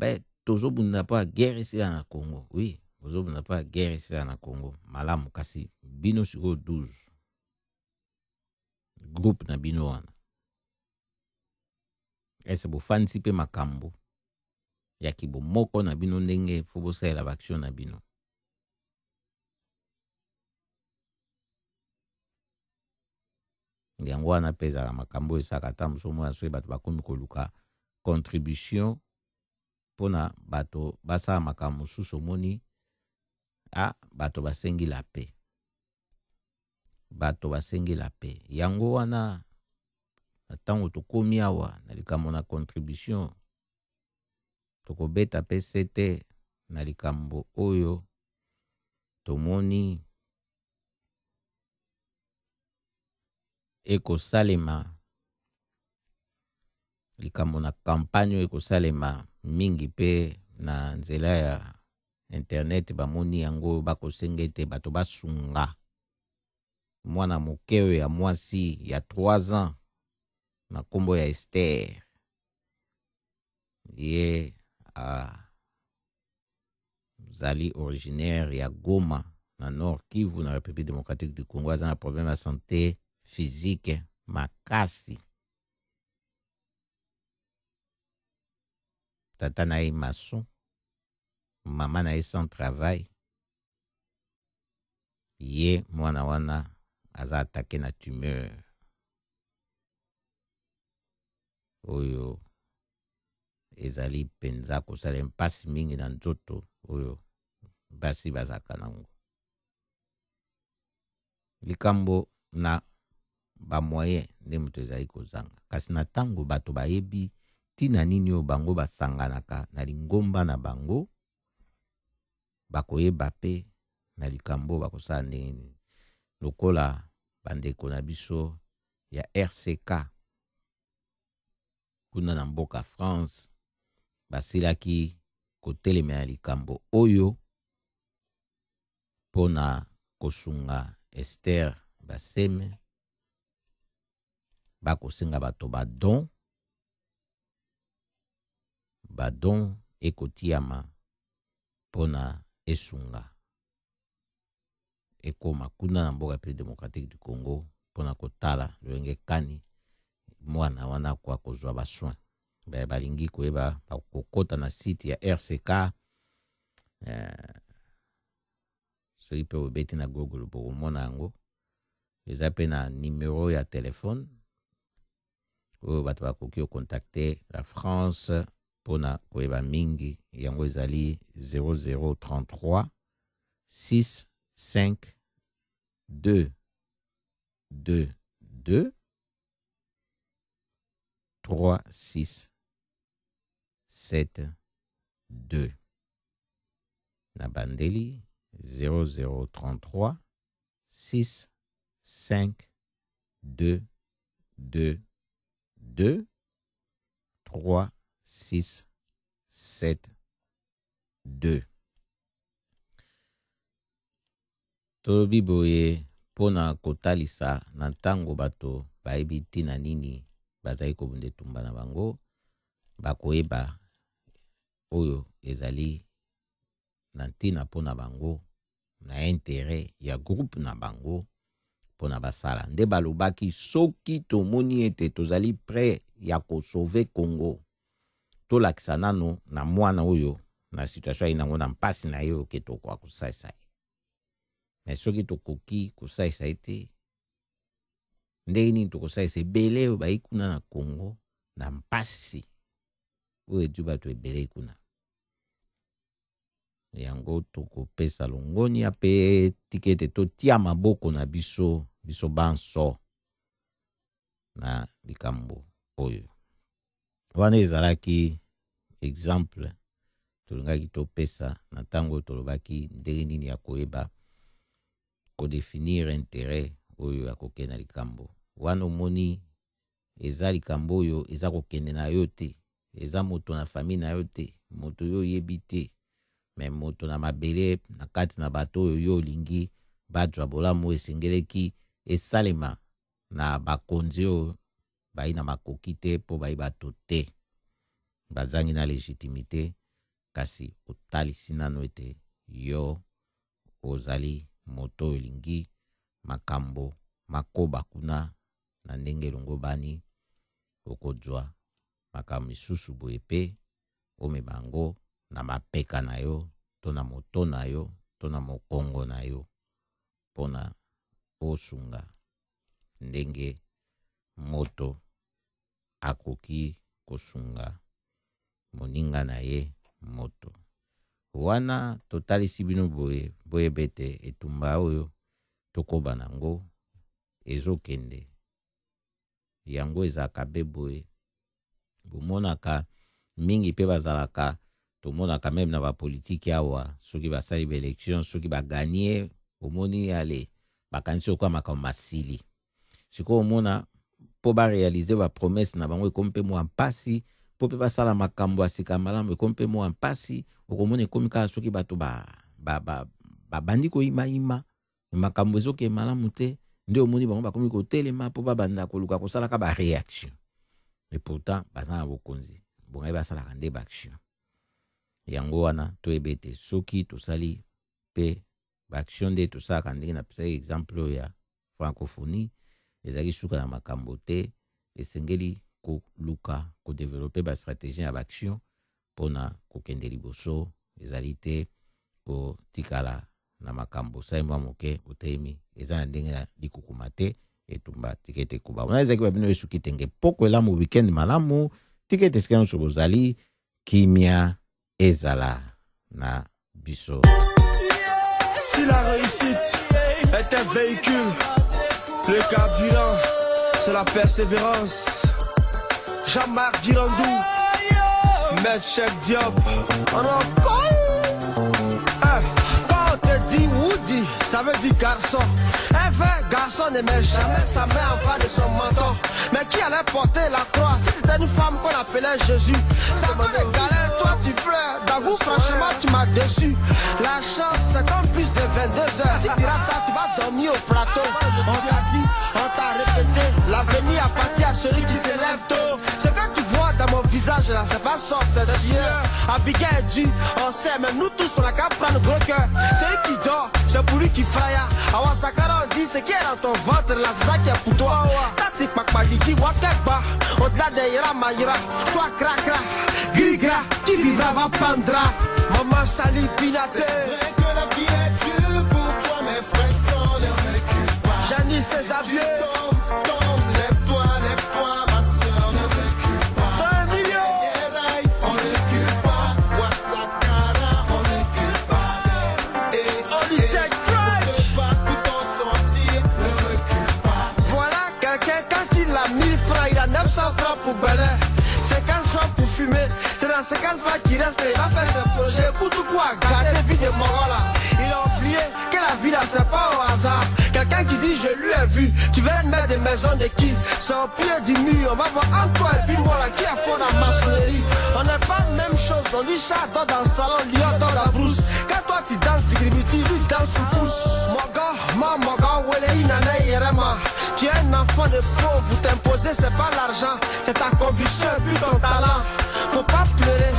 tozobunda mpo ya guerre esila na Congo oui Bozo n'a pas guerre ici na Congo. Malamu kasi bino siko 12. Groupe na bino wana. Ese bofanisi pe makambo. Ya kibo moko na bino ndenge fubo saela action na bino. Yango wana peza la makambo esaka ta musomo ya soe bato bakomi koluka contribution pona bato basa makambo suso moni bato basengi la paix. Bato basengi la paix. Yango wana atango tokomi awa na likambo na contribution tokobeta pe sete na likambo oyo tomoni ekosalema likambo na campagne ekosalema mingi pe na nzela ya internet bamoni yango bakosenge te bato basunga mwana mokeo ya mwasi ya 3 ans na kombo ya Esther ye zali originaire ya Goma na Nord Kivu na République démocratique du Congo aza na problème ya santé physique makasi. Tata na ye maçon, mama na ye sans travail. Ye mwana wana aza atake na tumeur oyo ezali penza kosala mpasi mingi na nzoto oyo basi bazaka nango. Likambo na ba moyen nde moto ezali kozanga. Kasi na tango bato bayebi tina nini oyo bango basanganaka na lingomba na bango bakoyeba pe na likambo bakosala ndenge lokola bandeko na biso ya RCK kuna na mboka France basilaki kotelemela likambo oyo pona kosunga Esther baseme bakosenga bato badon ekotiama pona esunga ekoma kuna na mboka pe démocratique du Congo pona kotala lwenge kani mwana wana kwa kozwa bassoin balingi koyeba bakokota na site ya RCK soki pe obeti na Google bokomona yango eza pe na numero ya telefone oyo bato bakoki okontakte la France pona koyeba mingi yango ezali 0033 6 5 2 2 2 3 6 7 2 na bandeli 0033 6 5 2 2 2 3 6 7 2. Tolobi boye pona kotalisa na ntango bato bayebi tina nini bazali kobunde tumba na bango bakoyeba oyo ezali na ntina pona bango na intérêt ya groupe na bango pona basala nde balobaki soki tomoni ete tozali prêt ya kosauve Congo tolakisa nano na mwana oyo na situation ayi nango na mpasi na ye oke tokoka kosalisa ye. Mais soki tokoki kosalisa ye te ndenge nini tokosalisa ebele oyo bayi kuna na Congo na mpasi oyo edu bato ebele kuna yango tokopesa longonia pe tikete totia maboko na biso banso na likambo oyo wana ezalaki exemple tolingaki topesa na tango tolobaki ndenge nini ya koyeba kodefinir intérêt oyo ya kokende na likambo wana omoni eza likambo oyo eza kokende na yo te eza moto na famille na yo te moto yo yebi te me moto na mabele na kati na bato oyo yo olingi bajwa bolamu esengeleki esalema na bakonzi oyo bayi na makoki te po bayi bato te bazangi na legitimité kasi otalisi nano ete yo ozali moto elingi makambo makoba kuna na ndenge longo bani okozwa makambo misusu boye pe omebango na mapeka na yo to na moto na yo to na mokongo na yo pona osunga ndenge moto akoki kosunga moninga na ye moto. Wana totalisi bino boye bete etumba oyo tokoba nango ezokende yango ezaka be boye bomonaka mingi pe bazalaka tomonaka meme na bapolitiki awa soki basali ba election soki baganye omoni ale bakanisi okwa makambo masili siko omona po barealize bapromese na bango ekomi mpe mwa mpasi po mpe basala makambo asika malamu ekomi mpe mwa mpasi okomona ekomi kaka soki bato babandi koyimayima makambo ezoke malamu te nde omoni bango bakomi kotelema po babanda koluka kosalaka bareaction et pourtant baza na bokonzi bongai basalaka nde baaction yango wana toyebe te soki tosali mpe baaction nde tosalaka ndenge na pesa exemple ya francophonie ezali suka na makambo te esengeli koluka kodevelope bastratégie ya baaction mpona kokende liboso ezali te kotikala na makambo sai mwa moke otemi eza na ndenge ya likukuma te etumba tikete kuba wana ezaki babino esuki tenge poko elamu weekend malamu tikete esika nyonso bozali kimia ezala na biso. Si la réussite est un véhicule, le carburant c'est la persévérance. Jean-Marc Girandou, Maître Cheikh Diop, on a quand on te dit Woody, ça veut dire garçon. Un vrai garçon ne met jamais sa main en bas de son menton. Mais qui allait porter la croix si c'était une femme qu'on appelait Jésus? C'est encore des galères, toi tu pleures. D'Agou, franchement, tu m'as déçu. La chance, c'est comme plus de 22 heures. Si tu rates ça, tu vas dormir au plateau. On t'a dit, on t'a répété. L'avenir appartient à celui qui s'élève tôt. Ce que tu vois dans mon visage là, c'est pas sort, c'est sueur. Abigail est dû, on sait, même nous tous, on a qu'à prendre gros cœur. Celui qui dort, c'est pour lui qui fraya. Awasakara, on dit, c'est qui est dans ton ventre là, c'est ça qui est pour toi. Tati Pakmaliki, Wakekba, au-delà de Yera Mayra, soit Krakra, Grigra, qui vivra va pendra. Maman Sali Pinate. C'est vrai que la vie est dure pour toi, mes frères, sans ne recule pas. Janice Césabier. Tombe, lève-toi, ma soeur, ne recule pas. T'as 1 million. On recule pas. Wasakara, on recule pas. Et On y take pride. ne pas tout en sortir, ne recule pas. Voilà quelqu'un, quand il a 1000 francs, il a 900 francs pour belair, 50 francs pour fumer. C'est dans 50 francs qu'il reste, il va faire ses projets. Écoute quoi, garder vie de Moro là. Il a oublié que la vie là, c'est pas au hasard. Quelqu'un qui dit, je lui ai vu, tu viens de mettre des maisons de qui? C'est au pied du mur, on va voir encore et puis moi là, qui a fond la maçonnerie. On n'est pas la même chose, on dit chat dort dans le salon, lion dans la brousse. Quand toi tu danses, Sigribiti, lui danse sous pouce. Moga, wele inane yerema. Tu es un enfant de pauvre, t'imposer c'est pas l'argent, c'est ta conviction et puis ton talent. Faut pas pleurer,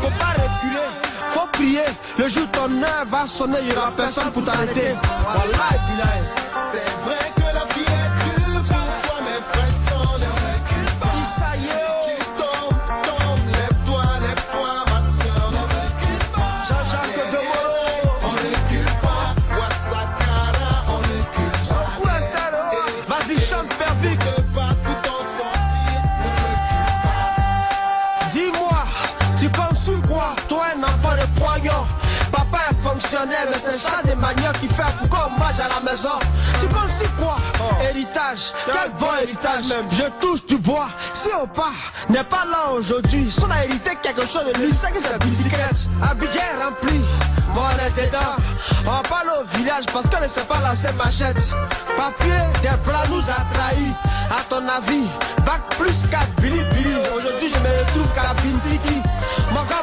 faut pas reculer, faut prier. Le jour ton heure va sonner, il y aura personne pour t'arrêter. Wallahi billahi. C'est vrai que la vie est dure pour toi, mes frères, sans ne recule pas. Si tu tombes, lève-toi, ma soeur, ne recule pas. Jean-Jacques de Moro, on recule pas. Wasakara, on recule pas. où est-ce que vas-y chante père Vic. Ne pas tout en sortir, ne recule pas. Dis-moi, tu comptes sur quoi? Toi un enfant de poignon. Papa est fonctionnaire, mais c'est le chat de manioc qui fait pourquoi hommage à la maison. Tu comptes sur quoi? Héritage, quel bon héritage même. Je touche du bois, si on part, n'est pas là aujourd'hui. Si on a hérité quelque chose de lui, c'est que c'est bicyclette. Abigail remplie, moi on est dedans. On parle au village parce qu'on ne sait pas lancer machette. Papier, des bras nous a trahis. À ton avis, bac plus 4, Billy Billy. Aujourd'hui je me retrouve qu'à Bintiki. Moga,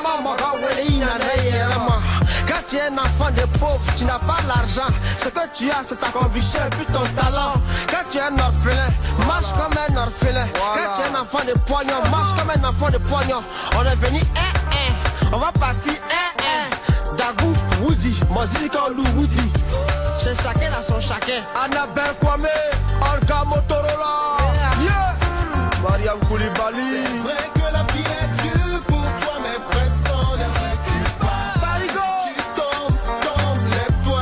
wele inane yerema. Quand tu es un enfant de pauvre, tu n'as pas l'argent. Ce que tu as, c'est ta conviction et puis ton talent. Quand tu es un orphelin, marche comme un orphelin. Quand tu es un enfant de poignard, marche comme un enfant de poignard. On est venu, on va partir, Dagou, Woody, mon Zizi Kaolou, Woody. C'est chacun à son chacun. Annabelle Kwame, Olga Motorola. Yeah. Mariam Koulibaly. C'est vrai que la vie est dure pour toi, mes frères sans ne recule pas. Barigo. Si tu tombes, lève-toi,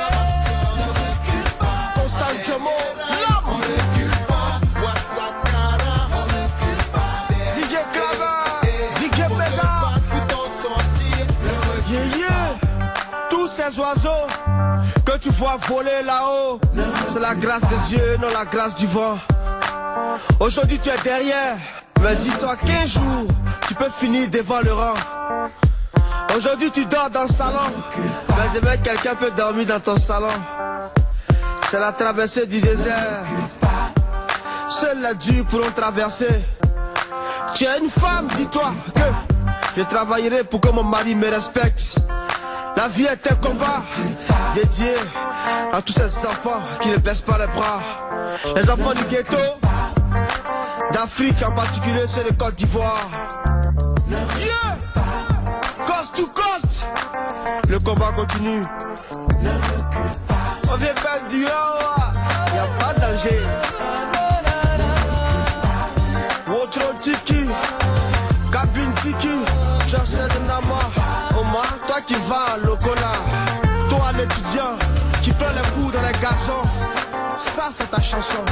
ma soeur, ne recule pas. Constant Jomo, On recule pas. Wassakara, on recule pas. DJ Claver, DJ Mega. Pas tout en sortir, ne recule Yeah, yeah. Tous ces oiseaux que tu vois voler là-haut, c'est la grâce de Dieu, non la grâce du vent. Aujourd'hui tu es derrière, mais dis-toi qu'un jour tu peux finir devant le rang. Aujourd'hui tu dors dans le salon, mais demain quelqu'un peut dormir dans ton salon. C'est la traversée du désert. Seuls les durs pourront traverser. Tu es une femme, dis-toi que je travaillerai pour que mon mari me respecte. La vie est un combat dédié à tous ces enfants qui ne baissent pas les bras. Les enfants du ghetto, d'Afrique en particulier, ceux de Côte d'Ivoire. Yeah! Coast to coast, le combat continue. On vient perdre du rang, y a pas de danger. Wotro Tiki, Kabin Tiki, Chassé de Nama, Omar, toi qui vas à Lokola, toi l'étudiant qui prend les coups dans les gazons, ça c'est ta chanson.